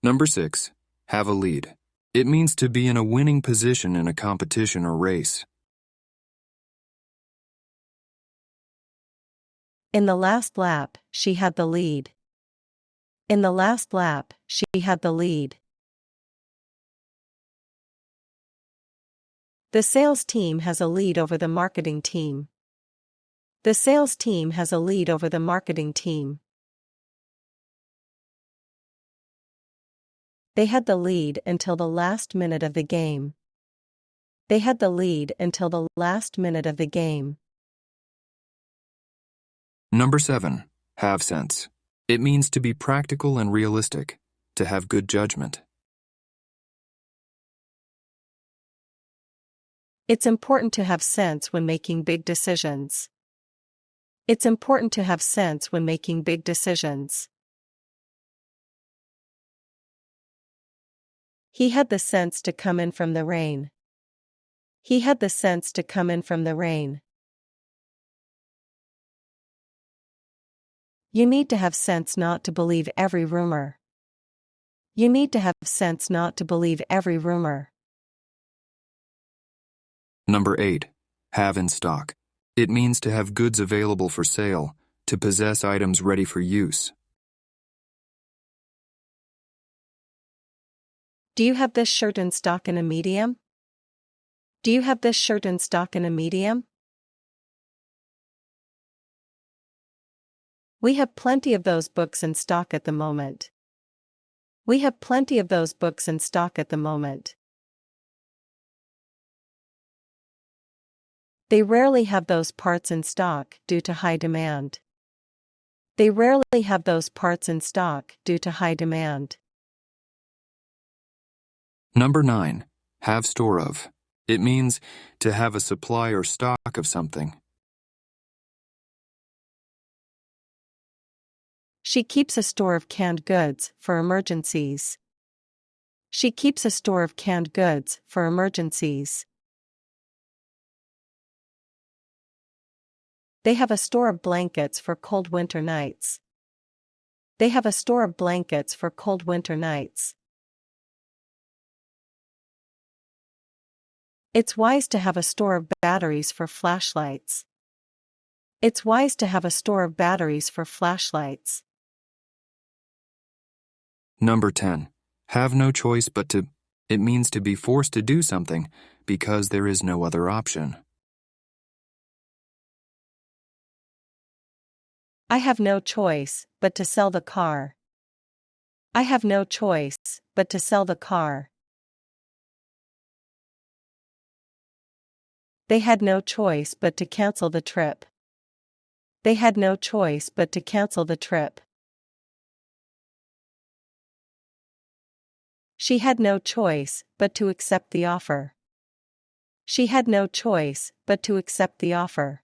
Number 6. Have a lead. It means to be in a winning position in a competition or race. In the last lap, she had the lead. In the last lap, she had the lead. The sales team has a lead over the marketing team. The sales team has a lead over the marketing team. They had the lead until the last minute of the game. They had the lead until the last minute of the game. Number 7. Have sense. It means to be practical and realistic, to have good judgment. It's important to have sense when making big decisions. It's important to have sense when making big decisions. He had the sense to come in from the rain. He had the sense to come in from the rain. You need to have sense not to believe every rumor. You need to have sense not to believe every rumor. Number 8. Have in stock. It means to have goods available for sale, to possess items ready for use. Do you have this shirt in stock in a medium? Do you have this shirt in stock in a medium? We have plenty of those books in stock at the moment. We have plenty of those books in stock at the moment. They rarely have those parts in stock due to high demand. They rarely have those parts in stock due to high demand. Number 9. Have store of. It means to have a supply or stock of something. She keeps a store of canned goods for emergencies. She keeps a store of canned goods for emergencies. They have a store of blankets for cold winter nights. They have a store of blankets for cold winter nights. It's wise to have a store of batteries for flashlights. It's wise to have a store of batteries for flashlights. Number 10. Have no choice but to. It means to be forced to do something because there is no other option. I have no choice but to sell the car. I have no choice but to sell the car. They had no choice but to cancel the trip. They had no choice but to cancel the trip. She had no choice but to accept the offer. She had no choice but to accept the offer.